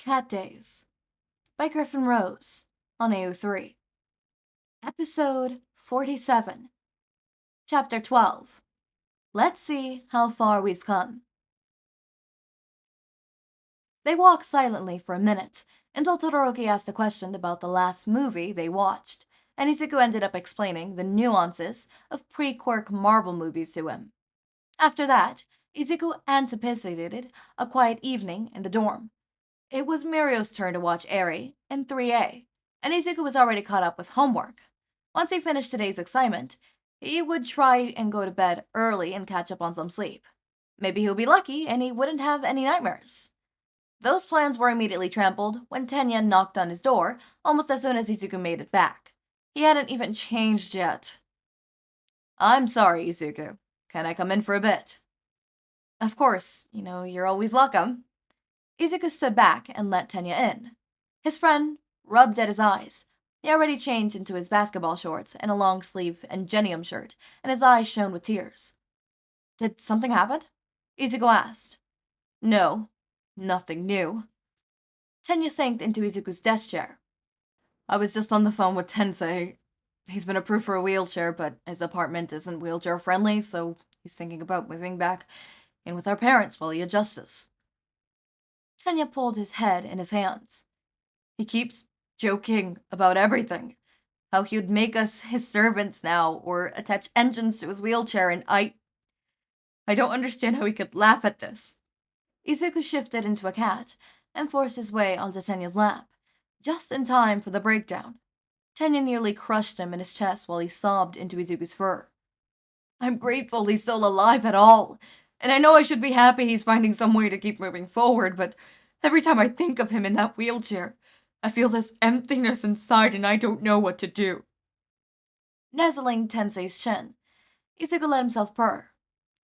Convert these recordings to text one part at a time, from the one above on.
Cat Days by Griffin Rose on AO3. Episode 47. Chapter 12. Let's see how far we've come. They walked silently for a minute until Todoroki asked a question about the last movie they watched, and Izuku ended up explaining the nuances of pre-Quirk Marvel movies to him. After that, Izuku anticipated a quiet evening in the dorm. It was Mirio's turn to watch Eri in 3A, and Izuku was already caught up with homework. Once he finished today's assignment, he would try and go to bed early and catch up on some sleep. Maybe he'll be lucky and he wouldn't have any nightmares. Those plans were immediately trampled when Tenya knocked on his door almost as soon as Izuku made it back. He hadn't even changed yet. "I'm sorry, Izuku. Can I come in for a bit?" "Of course, you're always welcome." Izuku stood back and let Tenya in. His friend rubbed at his eyes. He already changed into his basketball shorts and a long-sleeve Ingenium shirt, and his eyes shone with tears. "Did something happen?" Izuku asked. "No, nothing new." Tenya sank into Izuku's desk chair. "I was just on the phone with Tensei. He's been approved for a wheelchair, but his apartment isn't wheelchair-friendly, so he's thinking about moving back in with our parents while he adjusts." Tenya pulled his head in his hands. "He keeps joking about everything. How he would make us his servants now, or attach engines to his wheelchair, and I don't understand how he could laugh at this." Izuku shifted into a cat and forced his way onto Tenya's lap, just in time for the breakdown. Tenya nearly crushed him in his chest while he sobbed into Izuku's fur. "I'm grateful he's still alive at all, and I know I should be happy he's finding some way to keep moving forward, but every time I think of him in that wheelchair, I feel this emptiness inside and I don't know what to do." Nuzzling Tensei's chin, Izuku let himself purr.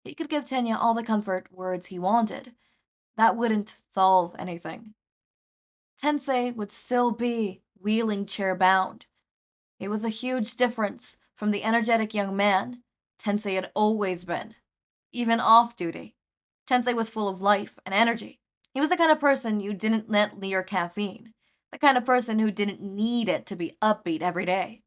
He could give Tenya all the comfort words he wanted. That wouldn't solve anything. Tensei would still be wheeling chair bound. It was a huge difference from the energetic young man Tensei had always been. Even off duty, Tensei was full of life and energy. He was the kind of person you didn't let near caffeine. The kind of person who didn't need it to be upbeat every day.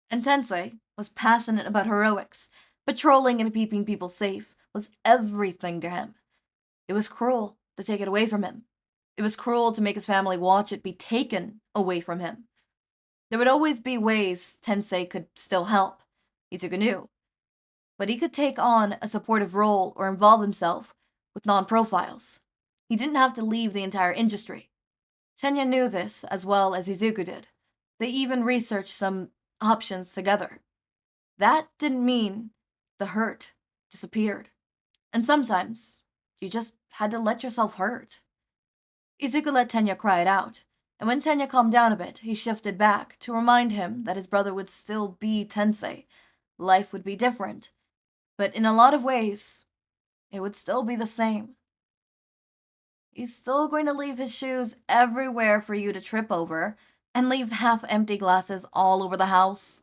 And Tensei was passionate about heroics. Patrolling and keeping people safe was everything to him. It was cruel to take it away from him. It was cruel to make his family watch it be taken away from him. There would always be ways Tensei could still help, Izuku knew. But he could take on a supportive role or involve himself with non-profiles. He didn't have to leave the entire industry. Tenya knew this as well as Izuku did. They even researched some options together. That didn't mean the hurt disappeared. And sometimes, you just had to let yourself hurt. Izuku let Tenya cry it out, and when Tenya calmed down a bit, he shifted back to remind him that his brother would still be Tensei. Life would be different, but in a lot of ways, it would still be the same. He's still going to leave his shoes everywhere for you to trip over, and leave half-empty glasses all over the house.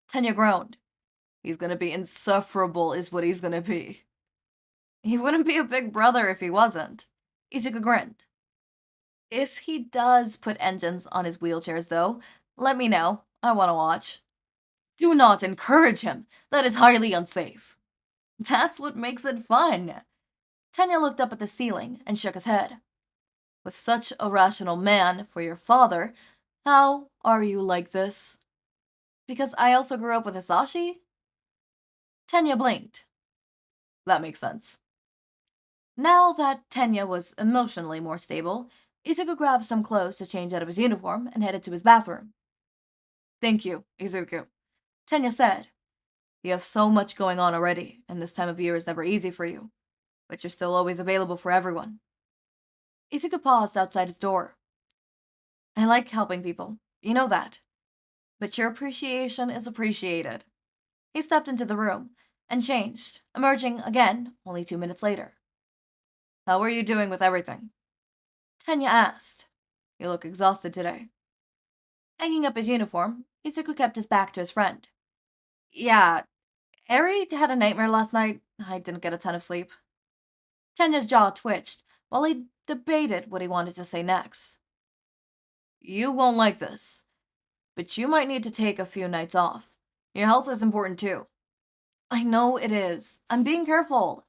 Tenya groaned. He's gonna be insufferable is what he's gonna be. He wouldn't be a big brother if he wasn't. Izuku grinned. If he does put engines on his wheelchairs, though, let me know. I want to watch. Do not encourage him. That is highly unsafe. That's what makes it fun. Tenya looked up at the ceiling and shook his head. With such a rational man for your father, how are you like this? Because I also grew up with Hisashi? Tenya blinked. That makes sense. Now that Tenya was emotionally more stable, Izuku grabbed some clothes to change out of his uniform and headed to his bathroom. Thank you, Izuku, Tenya said. You have so much going on already, and this time of year is never easy for you, but you're still always available for everyone. Izuku paused outside his door. I like helping people, you know that, but your appreciation is appreciated. He stepped into the room and changed, emerging again only 2 minutes later. How are you doing with everything? Tenya asked. You look exhausted today. Hanging up his uniform, Izuku kept his back to his friend. Yeah, Eri had a nightmare last night. I didn't get a ton of sleep. Tenya's jaw twitched while he debated what he wanted to say next. You won't like this, but you might need to take a few nights off. Your health is important too. I know it is. I'm being careful.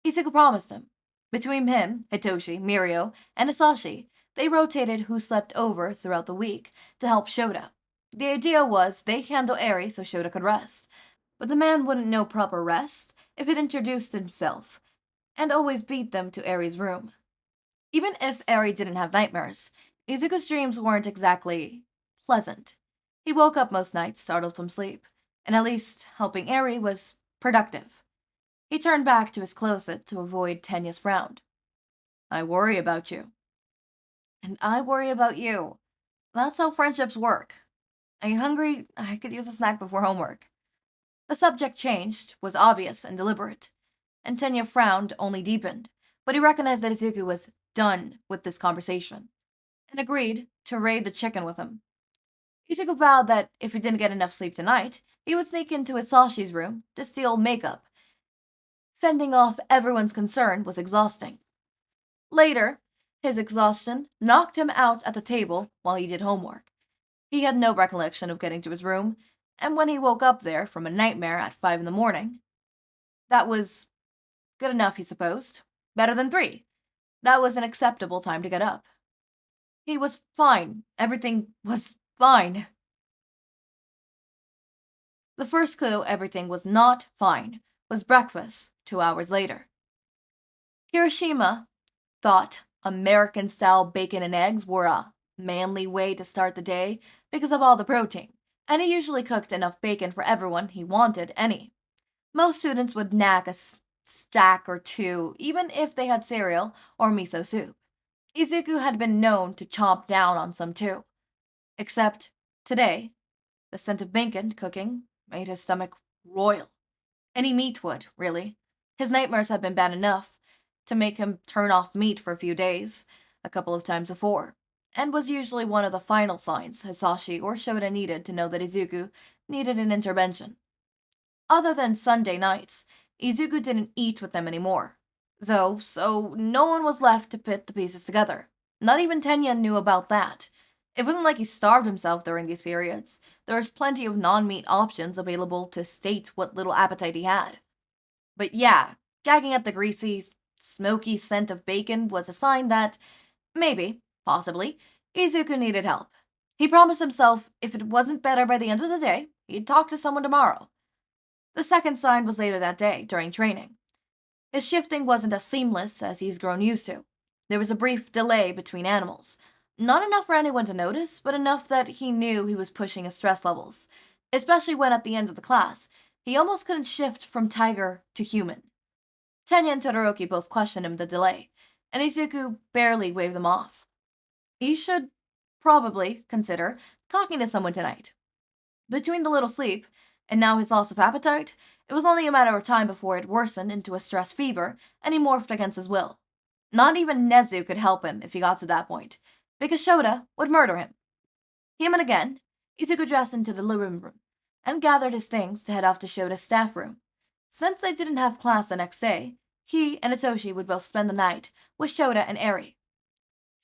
Izuku promised him. Between him, Hitoshi, Mirio, and Hisashi, they rotated who slept over throughout the week to help Shouta. The idea was they'd handle Eri so Shouta could rest, but the man wouldn't know proper rest if he'd introduced himself and always beat them to Eri's room. Even if Eri didn't have nightmares, Izuku's dreams weren't exactly pleasant. He woke up most nights startled from sleep, and at least helping Eri was productive. He turned back to his closet to avoid Tenya's frown. I worry about you. And I worry about you. That's how friendships work. Are you hungry? I could use a snack before homework. The subject changed, was obvious and deliberate, and Tenya frowned only deepened, but he recognized that Izuku was done with this conversation, and agreed to raid the chicken with him. Izuku vowed that if he didn't get enough sleep tonight, he would sneak into Hisashi's room to steal makeup. Fending off everyone's concern was exhausting. Later, his exhaustion knocked him out at the table while he did homework. He had no recollection of getting to his room, and when he woke up there from a nightmare at 5 in the morning, that was good enough, he supposed. Better than 3. That was an acceptable time to get up. He was fine. Everything was fine. The first clue everything was not fine was breakfast 2 hours later. Hiroshima thought American-style bacon and eggs were a manly way to start the day because of all the protein, and he usually cooked enough bacon for everyone he wanted any. Most students would knack a stack or two, even if they had cereal or miso soup. Izuku had been known to chomp down on some too. Except today, the scent of bacon cooking made his stomach roil. Any meat would, really. His nightmares had been bad enough to make him turn off meat for a few days, a couple of times before, and was usually one of the final signs Hisashi or Shouta needed to know that Izuku needed an intervention. Other than Sunday nights, Izuku didn't eat with them anymore, though, so no one was left to put the pieces together. Not even Tenya knew about that. It wasn't like he starved himself during these periods. There was plenty of non-meat options available to state what little appetite he had. But yeah, gagging at the greasy, smoky scent of bacon was a sign that, maybe, possibly, Izuku needed help. He promised himself if it wasn't better by the end of the day, he'd talk to someone tomorrow. The second sign was later that day, during training. His shifting wasn't as seamless as he's grown used to. There was a brief delay between animals. Not enough for anyone to notice, but enough that he knew he was pushing his stress levels, especially when at the end of the class, he almost couldn't shift from tiger to human. Tenya and Todoroki both questioned him the delay, and Izuku barely waved them off. He should probably consider talking to someone tonight. Between the little sleep, and now his loss of appetite, it was only a matter of time before it worsened into a stress fever, and he morphed against his will. Not even Nezu could help him if he got to that point, because Shouta would murder him. Human again, Izuku dressed into the living room, and gathered his things to head off to Shouta's staff room. Since they didn't have class the next day, he and Hitoshi would both spend the night with Shouta and Eri.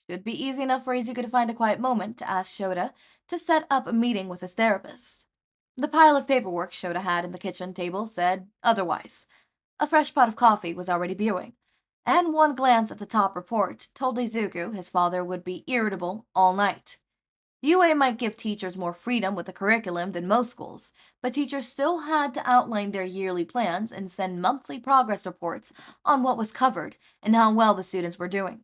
Should be easy enough for Izuku to find a quiet moment to ask Shouta to set up a meeting with his therapist. The pile of paperwork Shouta had in the kitchen table said otherwise. A fresh pot of coffee was already brewing, and one glance at the top report told Izuku his father would be irritable all night. UA might give teachers more freedom with the curriculum than most schools, but teachers still had to outline their yearly plans and send monthly progress reports on what was covered and how well the students were doing.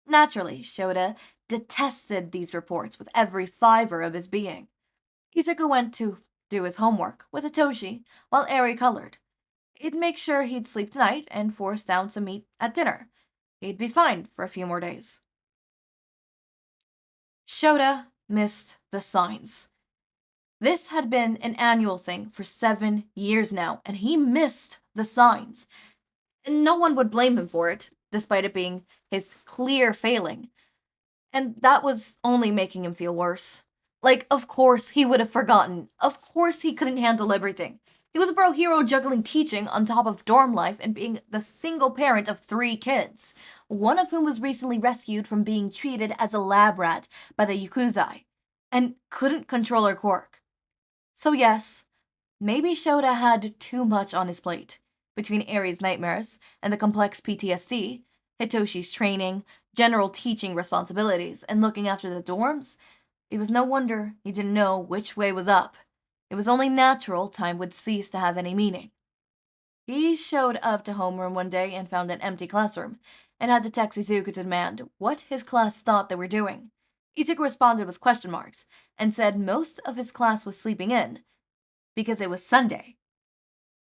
Naturally, Shouta detested these reports with every fiber of his being. Izuku went to do his homework with Hitoshi while Eri colored. He'd make sure he'd sleep tonight and force down some meat at dinner. He'd be fine for a few more days. Shouta missed the signs. This had been an annual thing for 7 years now, and he missed the signs. And no one would blame him for it, despite it being his clear failing. And that was only making him feel worse. Like, of course he would have forgotten. Of course he couldn't handle everything. He was a bro hero juggling teaching on top of dorm life and being the single parent of 3 kids. one of whom was recently rescued from being treated as a lab rat by the Yakuza, and couldn't control her quirk. So yes, maybe Shouta had too much on his plate. Between Eri's nightmares and the complex PTSD, Hitoshi's training, general teaching responsibilities, and looking after the dorms, it was no wonder he didn't know which way was up. It was only natural time would cease to have any meaning. He showed up to homeroom one day and found an empty classroom, and had to text Izuku to demand what his class thought they were doing. Izuku responded with question marks, and said most of his class was sleeping in, because it was Sunday.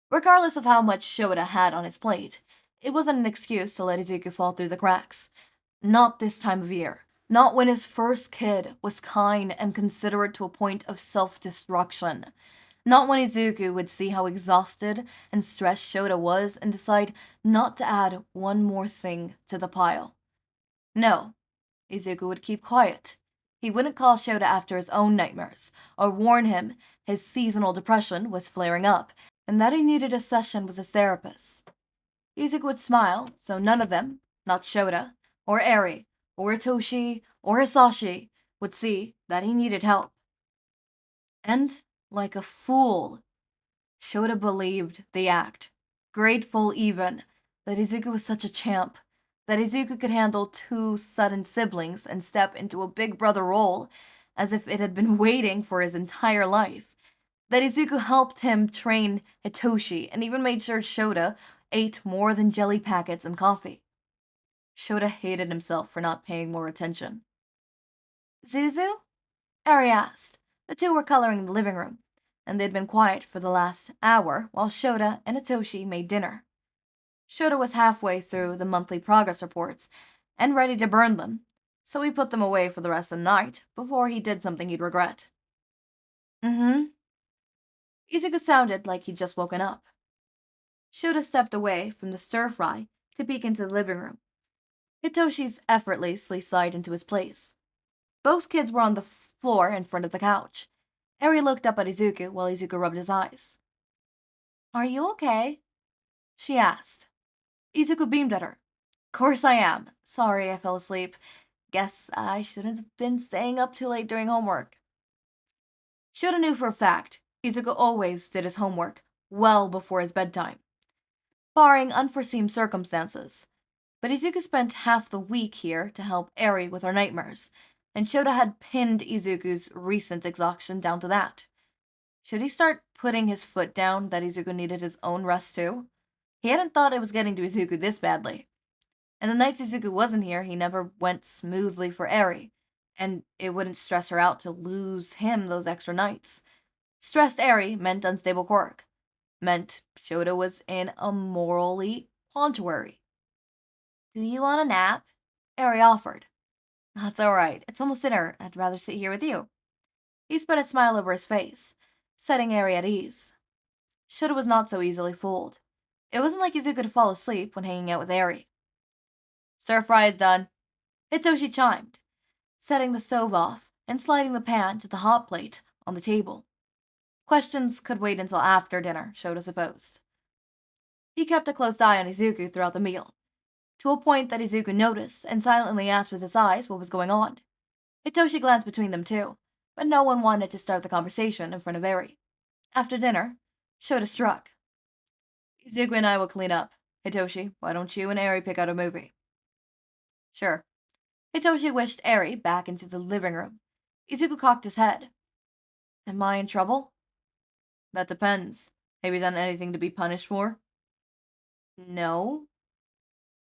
Regardless of how much Shouta had on his plate, it wasn't an excuse to let Izuku fall through the cracks. Not this time of year. Not when his first kid was kind and considerate to a point of self-destruction. Not when Izuku would see how exhausted and stressed Shouta was and decide not to add one more thing to the pile. No, Izuku would keep quiet. He wouldn't call Shouta after his own nightmares, or warn him his seasonal depression was flaring up, and that he needed a session with his therapist. Izuku would smile, so none of them, not Shouta, or Eri, or Itoshi, or Hisashi, would see that he needed help. And, like a fool, Shouta believed the act, grateful even that Izuku was such a champ, that Izuku could handle two sudden siblings and step into a big brother role as if it had been waiting for his entire life, that Izuku helped him train Hitoshi and even made sure Shouta ate more than jelly packets and coffee. Shouta hated himself for not paying more attention. Zuzu? Eri asked. The two were coloring in the living room, and they'd been quiet for the last hour while Shouta and Hitoshi made dinner. Shouta was halfway through the monthly progress reports and ready to burn them, so he put them away for the rest of the night before he did something he'd regret. Mm-hmm. Izuku sounded like he'd just woken up. Shouta stepped away from the stir-fry to peek into the living room. Hitoshi's effortlessly slid into his place. Both kids were on the floor in front of the couch. Eri looked up at Izuku while Izuku rubbed his eyes. Are you okay? She asked. Izuku beamed at her. Course I am. Sorry I fell asleep. Guess I shouldn't have been staying up too late during homework. Shouta knew for a fact Izuku always did his homework well before his bedtime, barring unforeseen circumstances. But Izuku spent half the week here to help Eri with her nightmares, and Shouta had pinned Izuku's recent exhaustion down to that. Should he start putting his foot down that Izuku needed his own rest too? He hadn't thought it was getting to Izuku this badly. And the nights Izuku wasn't here, he never went smoothly for Eri, and it wouldn't stress her out to lose him those extra nights. Stressed Eri meant unstable Quirk, meant Shouta was in a morally quandary. Do you want a nap? Eri offered. That's all right. It's almost dinner. I'd rather sit here with you. He spread a smile over his face, setting Eri at ease. Shouta was not so easily fooled. It wasn't like Izuku could fall asleep when hanging out with Eri. Stir-fry is done. Hitoshi chimed, setting the stove off and sliding the pan to the hot plate on the table. Questions could wait until after dinner, Shouta supposed. He kept a close eye on Izuku throughout the meal, to a point that Izuku noticed and silently asked with his eyes what was going on. Hitoshi glanced between them too, but no one wanted to start the conversation in front of Eri. After dinner, Shouta struck. Izuku and I will clean up. Hitoshi, why don't you and Eri pick out a movie? Sure. Hitoshi wished Eri back into the living room. Izuku cocked his head. Am I in trouble? That depends. Have you done anything to be punished for? No.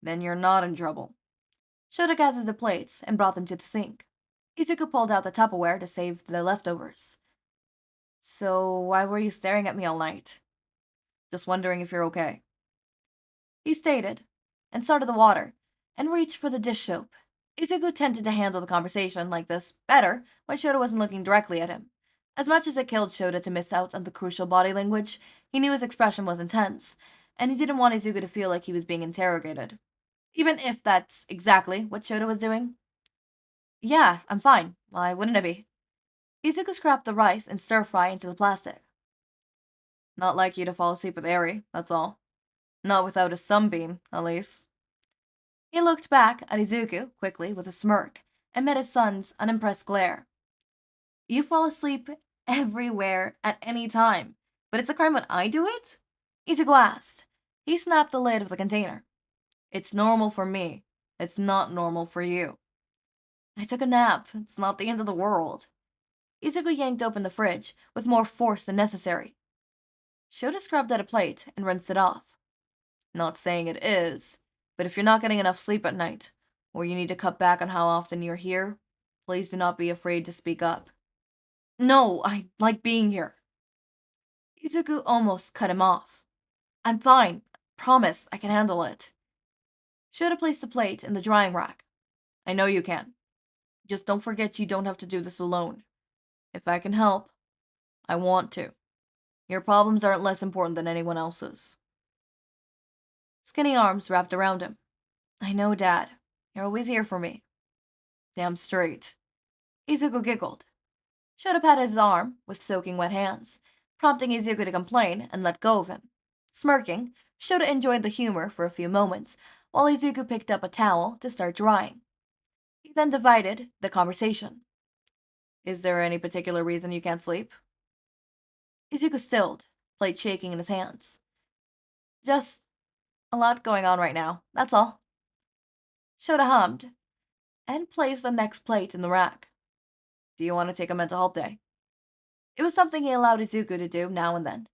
Then you're not in trouble. Shouta gathered the plates and brought them to the sink. Izuku pulled out the Tupperware to save the leftovers. So why were you staring at me all night? Just wondering if you're okay. He stated, and started the water, and reached for the dish soap. Izuku tended to handle the conversation like this better when Shouta wasn't looking directly at him. As much as it killed Shouta to miss out on the crucial body language, he knew his expression was intense, and he didn't want Izuku to feel like he was being interrogated. Even if that's exactly what Shouta was doing. Yeah, I'm fine. Why wouldn't I be? Izuku scrapped the rice and stir-fry into the plastic. Not like you to fall asleep with Eri, that's all. Not without a sunbeam, at least. He looked back at Izuku quickly with a smirk and met his son's unimpressed glare. You fall asleep everywhere at any time, but it's a crime when I do it? Izuku asked. He snapped the lid of the container. It's normal for me. It's not normal for you. I took a nap. It's not the end of the world. Izuku yanked open the fridge with more force than necessary. Shouta scrubbed at a plate and rinsed it off. Not saying it is, but if you're not getting enough sleep at night, or you need to cut back on how often you're here, please do not be afraid to speak up. No, I like being here. Izuku almost cut him off. I'm fine. Promise, I can handle it. Shouta placed the plate in the drying rack. I know you can. Just don't forget you don't have to do this alone. If I can help, I want to. Your problems aren't less important than anyone else's. Skinny arms wrapped around him. I know, Dad. You're always here for me. Damn straight. Izuku giggled. Shouta patted his arm with soaking wet hands, prompting Izuku to complain and let go of him. Smirking, Shouta enjoyed the humor for a few moments, while Izuku picked up a towel to start drying. He then divided the conversation. Is there any particular reason you can't sleep? Izuku stilled, plate shaking in his hands. Just a lot going on right now, that's all. Shouta hummed, and placed the next plate in the rack. Do you want to take a mental health day? It was something he allowed Izuku to do now and then,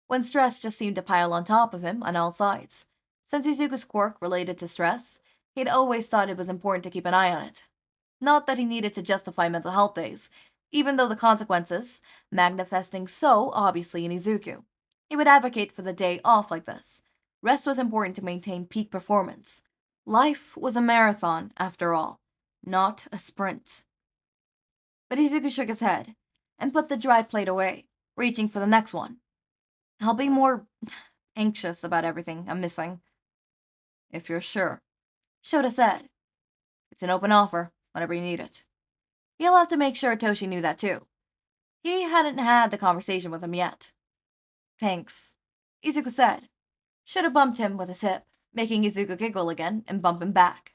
when stress just seemed to pile on top of him on all sides. Since Izuku's quirk related to stress, he'd always thought it was important to keep an eye on it. Not that he needed to justify mental health days, even though the consequences, manifesting so obviously in Izuku. He would advocate for the day off like this. Rest was important to maintain peak performance. Life was a marathon, after all, not a sprint. But Izuku shook his head and put the dry plate away, reaching for the next one. I'll be more anxious about everything I'm missing. If you're sure, Shouta said. It's an open offer, whenever you need it. He'll have to make sure Toshi knew that too. He hadn't had the conversation with him yet. Thanks, Izuku said. Shouta bumped him with his hip, making Izuku giggle again and bump him back.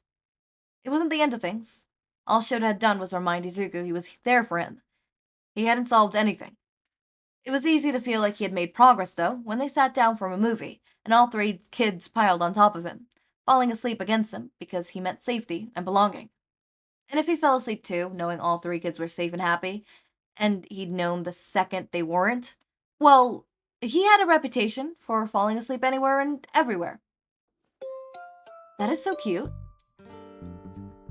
It wasn't the end of things. All Shouta had done was remind Izuku he was there for him. He hadn't solved anything. It was easy to feel like he had made progress, though, when they sat down for a movie, and all three kids piled on top of him, falling asleep against him because he meant safety and belonging. And if he fell asleep too, knowing all three kids were safe and happy, and he'd known the second they weren't, well, he had a reputation for falling asleep anywhere and everywhere. That is so cute.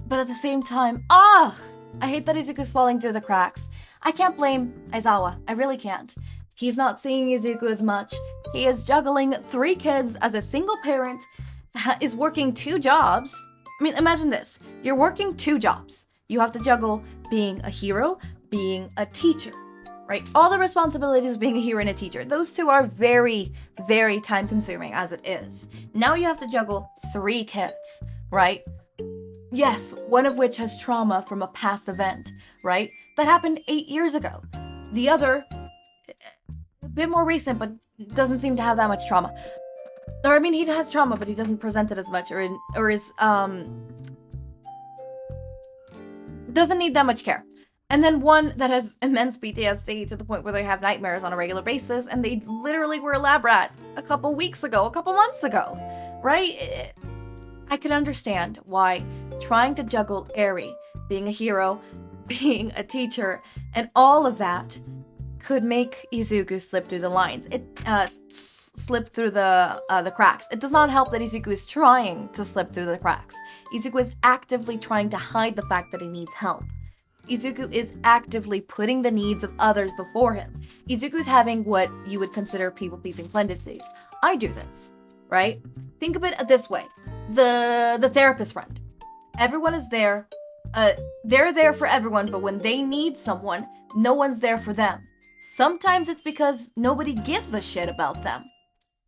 But at the same time, I hate that Izuku's falling through the cracks. I can't blame Aizawa. I really can't. He's not seeing Izuku as much. He is juggling 3 kids as a single parent, is working 2 jobs. I mean, imagine this. You're working 2 jobs. You have to juggle being a hero, being a teacher, right? All the responsibilities of being a hero and a teacher. Those 2 are very, very time consuming as it is. Now you have to juggle 3 kids, right? Yes, one of which has trauma from a past event, right? That happened 8 years ago. The other, a bit more recent, but doesn't seem to have that much trauma. Or, I mean, he has trauma, but he doesn't present it as much, or is, doesn't need that much care. And then one that has immense PTSD to the point where they have nightmares on a regular basis, and they literally were a lab rat a couple months ago, right? I could understand why trying to juggle Eri, being a hero, being a teacher, and all of that could make Izuku slip through the lines. Slip through the cracks. It does not help that Izuku is trying to slip through the cracks. Izuku is actively trying to hide the fact that he needs help. Izuku is actively putting the needs of others before him. Izuku's having what you would consider people-pleasing tendencies. I do this, right? Think of it this way. The therapist friend. Everyone is there. They're there for everyone, but when they need someone, no one's there for them. Sometimes it's because nobody gives a shit about them.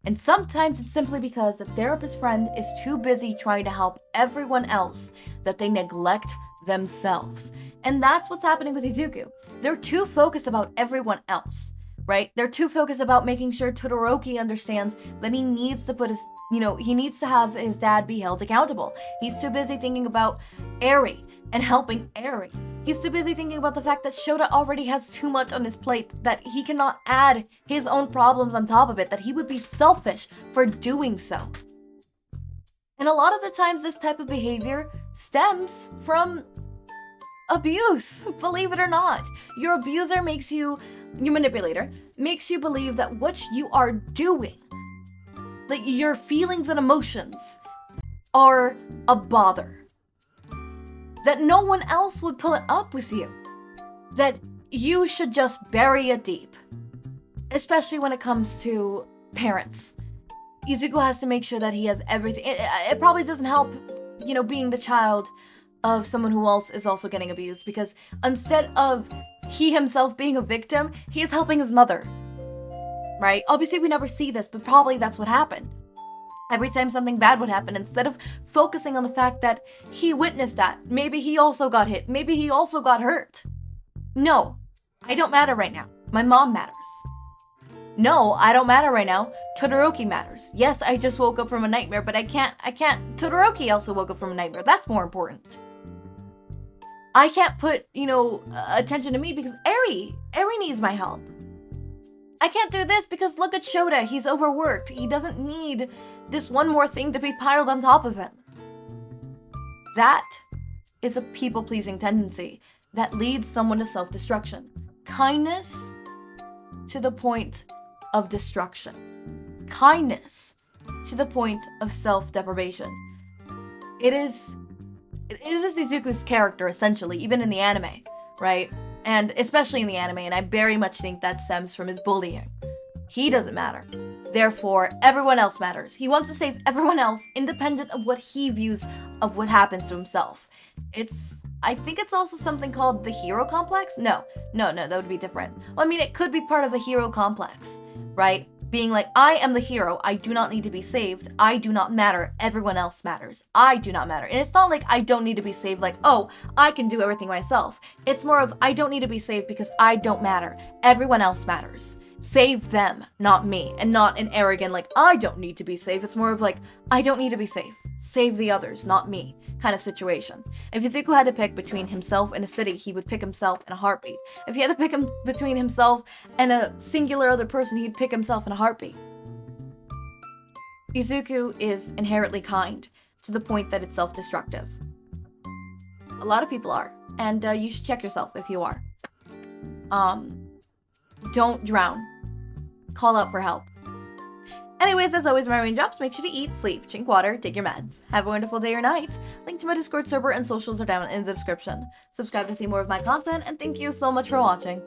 And sometimes it's simply because the therapist friend is too busy trying to help everyone else that they neglect themselves. And that's what's happening with Izuku. They're too focused about everyone else, right? They're too focused about making sure Todoroki understands that he needs to put his he needs to have his dad be held accountable. He's too busy thinking about Eri and helping Eri. He's too busy thinking about the fact that Shouta already has too much on his plate, that he cannot add his own problems on top of it, that he would be selfish for doing so. And a lot of the times this type of behavior stems from abuse, believe it or not. Your abuser your manipulator, makes you believe that what you are doing, like your feelings and emotions, are a bother. That no one else would put up with you. That you should just bury it deep. Especially when it comes to parents. Izuku has to make sure that he has everything. It probably doesn't help, being the child of someone who else is also getting abused, because instead of he himself being a victim, he is helping his mother. Right? Obviously we never see this, but probably that's what happened. Every time something bad would happen, instead of focusing on the fact that he witnessed that, maybe he also got hit, maybe he also got hurt. No, I don't matter right now. My mom matters. No, I don't matter right now. Todoroki matters. Yes, I just woke up from a nightmare, but I can't. Todoroki also woke up from a nightmare. That's more important. I can't put, attention to me because Eri needs my help. I can't do this because look at Shouta. He's overworked. He doesn't need this one more thing to be piled on top of him. That is a people-pleasing tendency that leads someone to self-destruction. Kindness to the point of destruction. Kindness to the point of self-deprivation. It is just Izuku's character, essentially, even in the anime, right? And especially in the anime, and I very much think that stems from his bullying. He doesn't matter. Therefore, everyone else matters. He wants to save everyone else, independent of what he views of what happens to himself. I think it's also something called the hero complex? No, that would be different. Well, I mean, it could be part of a hero complex, right? Being like, I am the hero, I do not need to be saved, I do not matter, everyone else matters, I do not matter. And it's not like I don't need to be saved, like, oh, I can do everything myself. It's more of, I don't need to be saved because I don't matter, everyone else matters. Save them, not me, and not an arrogant, like, I don't need to be saved. It's more of like, I don't need to be saved. Save the others, not me, kind of situation. If Izuku had to pick between himself and a city, he would pick himself in a heartbeat. If he had to pick between himself and a singular other person, he'd pick himself in a heartbeat. Izuku is inherently kind, to the point that it's self-destructive. A lot of people are, and you should check yourself if you are. Don't drown. Call out for help. Anyways, as always, my raindrops, make sure to eat, sleep, drink water, take your meds. Have a wonderful day or night. Link to my Discord server and socials are down in the description. Subscribe to see more of my content, and thank you so much for watching.